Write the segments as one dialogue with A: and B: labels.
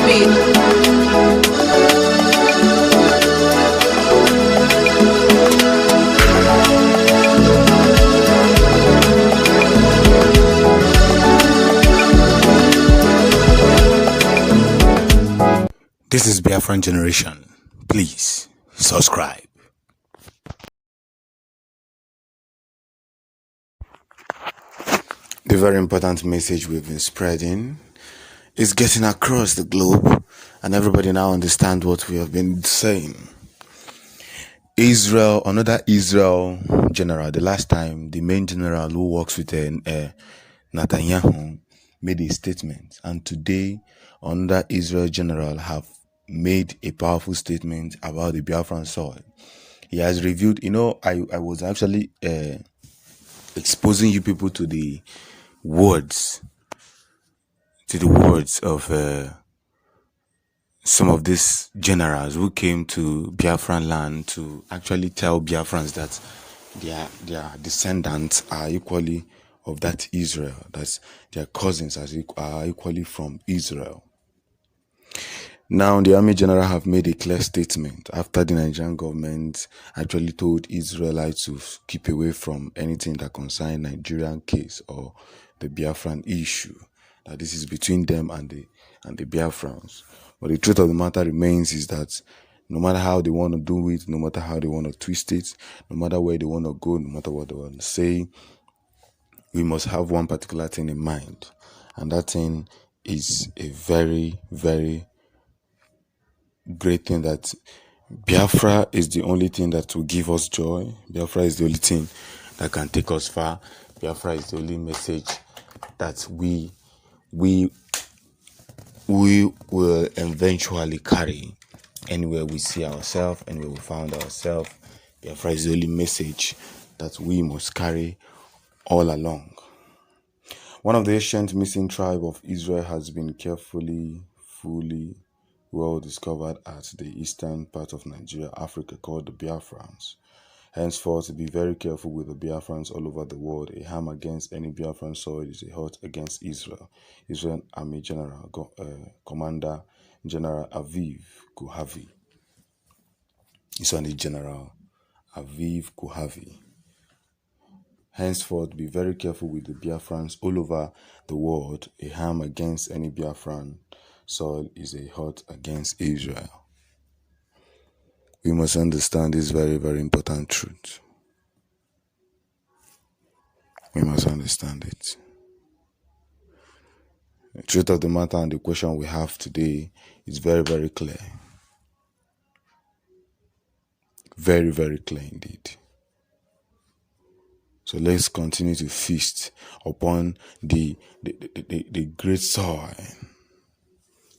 A: This is Biafran Generation. Please subscribe. The very important message we've been spreading is getting across the globe, and everybody now understands what we have been saying. Israel, another Israel general, the last time the main general who works with Netanyahu made a statement, and today another Israel general have made a powerful statement about the Biafran soil. He has reviewed, I was actually exposing you people to the words of some of these generals who came to Biafran land to actually tell Biafrans that their descendants are equally of that Israel, that their cousins are equally from Israel. Now, the army general have made a clear statement after the Nigerian government actually told Israelites to keep away from anything that concerns Nigerian case or the Biafran issue, that this is between them and the Biafrans. But the truth of the matter remains is that no matter how they want to do it, no matter how they want to twist it, no matter where they want to go, no matter what they want to say, we must have one particular thing in mind, and that thing is a very, very great thing, that Biafra is the only thing that will give us joy. Biafra is the only thing that can take us far. Biafra is the only message that we will eventually carry anywhere we see ourselves, anywhere we found ourselves. Biafra is the only message that we must carry all along. One of the ancient missing tribe of Israel has been fully well discovered at the eastern part of Nigeria, Africa, called the Biafrans. Henceforth, be very careful with the Biafrans all over the world. A harm against any Biafran soil is a hurt against Israel. Israel Army General, Commander General Aviv Kohavi. It's on the General Aviv Kohavi. Henceforth, be very careful with the Biafrans all over the world. A harm against any Biafran soil is a hurt against Israel. We must understand this very, very important truth. We must understand it. The truth of the matter and the question we have today is very, very clear. Very, very clear indeed. So let's continue to feast upon the great soil,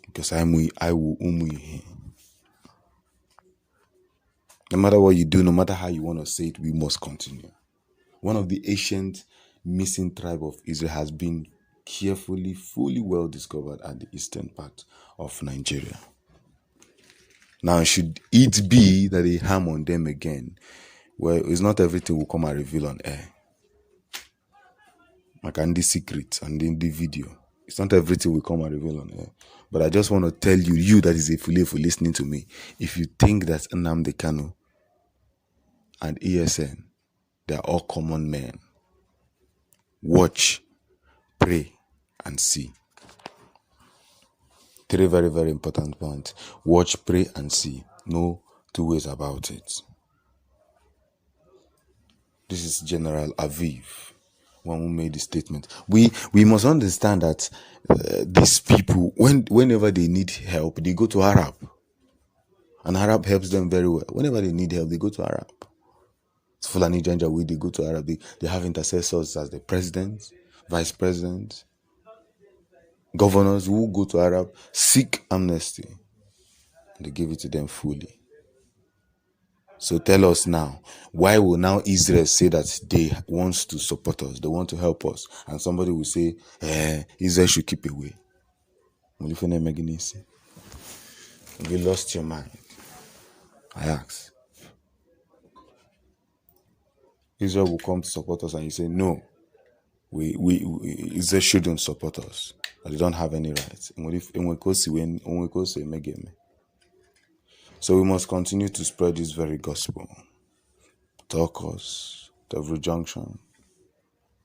A: because I will umuhi. No matter what you do, no matter how you want to say it, we must continue. One of the ancient missing tribe of Israel has been carefully, fully well discovered at the eastern part of Nigeria. Now, should it be that they harm on them again, well, it's not everything will come and reveal on air. Like in the secret and in the video, it's not everything will come and reveal on air. But I just want to tell you that is a fully for listening to me. If you think that Nnamdi Kanu and ESN, they are all common men, watch, pray, and see. Three very, very important points. Watch, pray, and see. No two ways about it. This is General Aviv, one who made the statement. We must understand that these people, whenever they need help, they go to Arab. And Arab helps them very well. Whenever they need help, they go to Arab. It's Fulani Janjaweed, they go to Arab. They have intercessors as the president, vice president, governors who go to Arab, seek amnesty. They give it to them fully. So tell us now, why will now Israel say that they want to support us, they want to help us, and somebody will say, Israel should keep away? Have you lost your mind? I ask. Israel will come to support us and you say, no, Israel shouldn't support us. They don't have any rights. So we must continue to spread this very gospel to all cause, to every junction,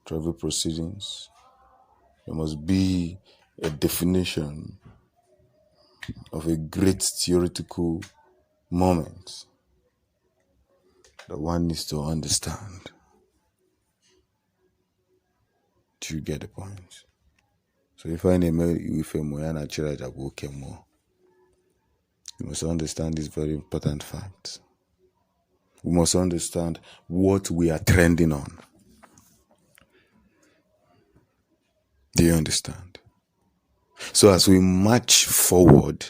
A: to every proceedings. There must be a definition of a great theoretical moment that one needs to understand. Do you get the point? So if I name if Moyana Chiraja more, you must understand this very important fact. We must understand what we are trending on. Do you understand? So as we march forward,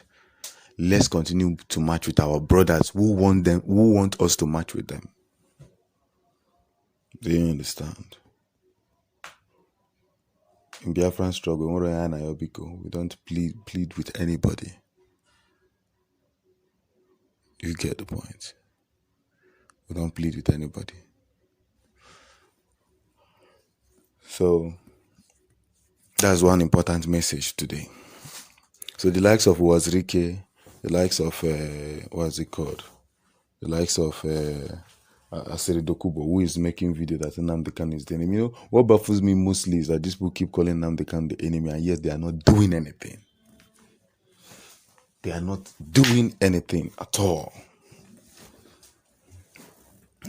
A: let's continue to march with our brothers who want us to march with them. Do you understand? In Biafran struggle, we don't plead with anybody. You get the point. We don't plead with anybody. So that's one important message today. So the likes of Wazirike, the likes of what's it called? The likes of Asiri Dokubo, who is making video that Nnamdi Kanu is the enemy. You know, what baffles me mostly is that these people keep calling Nnamdi Kanu the enemy, and yet they are not doing anything. They are not doing anything at all.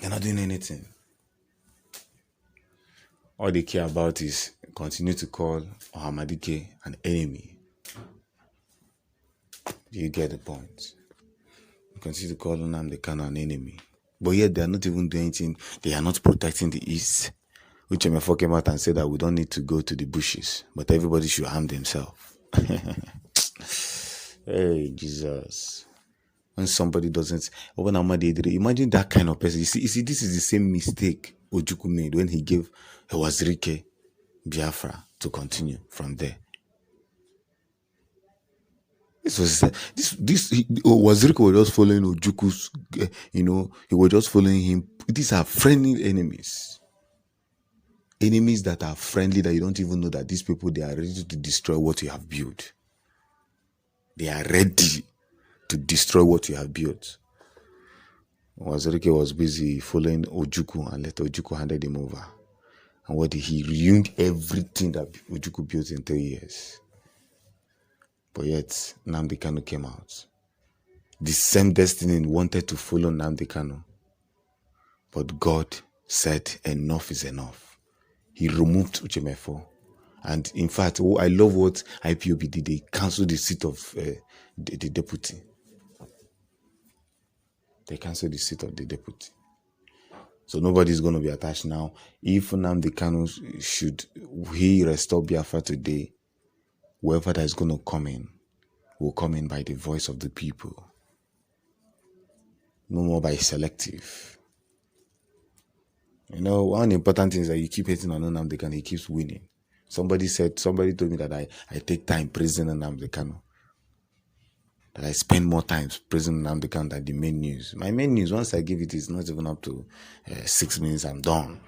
A: They're not doing anything. All they care about is continue to call Ohamadike an enemy. Do you get the point? You continue to call Nnamdi Kanu an enemy. But yet they are not even doing anything. They are not protecting the East. Which Emefo came out and said that we don't need to go to the bushes, but everybody should harm themselves. Hey, Jesus. When somebody doesn't, imagine that kind of person. You see, this is the same mistake Ojukwu made when he gave Wazirike Biafra to continue from there. Wazirike was just following Ojuku's, he was just following him. These are friendly enemies. Enemies that are friendly, that you don't even know that these people, they are ready to destroy what you have built. They are ready to destroy what you have built. Wazirike was busy following Ojukwu and let Ojukwu handed him over. And what did he ruined everything that Ojukwu built in 3 years. But yet, Nnamdi Kanu came out. The same destiny wanted to follow Nnamdi Kanu. But God said, enough is enough. He removed Uchemefo. And in fact, I love what IPOB did. They cancelled the seat of the deputy. They cancelled the seat of the deputy. So nobody's going to be attached now. If Nnamdi Kanu should he restore Biafra today, whoever that is going to come in will come in by the voice of the people. No more by selective. You know, one important thing is that you keep hating on Nnamdi Kanu, he keeps winning. Somebody told me that I take time praising Nnamdi Kanu. That I spend more time praising Nnamdi Kanu than the main news. My main news, once I give it, is not even up to 6 minutes, I'm done.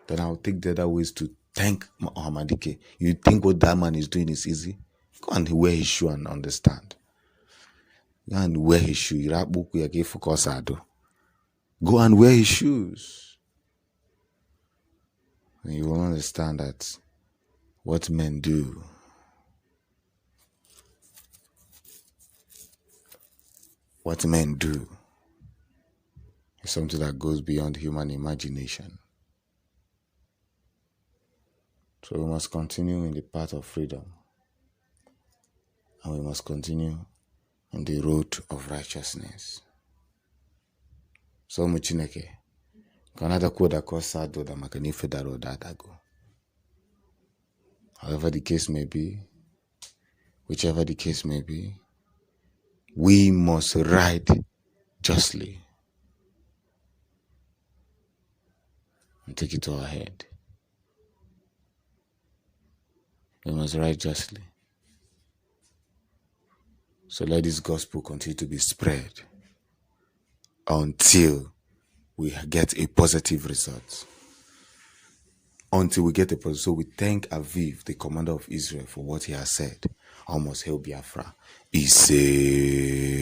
A: Then I'll take the other ways to thank Ohamadike. You think what that man is doing is easy? Go and wear his shoe and understand. Go and wear his shoe. Go and wear his shoes. And you will understand that what men do is something that goes beyond human imagination. So we must continue in the path of freedom. And we must continue on the road of righteousness. So Muchineke, Canada Koda Kosado da Makani Fedaro Dadago. However the case may be, whichever the case may be, we must ride justly and take it to our head. We must ride justly. So let this gospel continue to be spread until we get a positive result. until we get a process. So we thank Aviv, the commander of Israel, for what he has said. Almost hail Biafra. Is a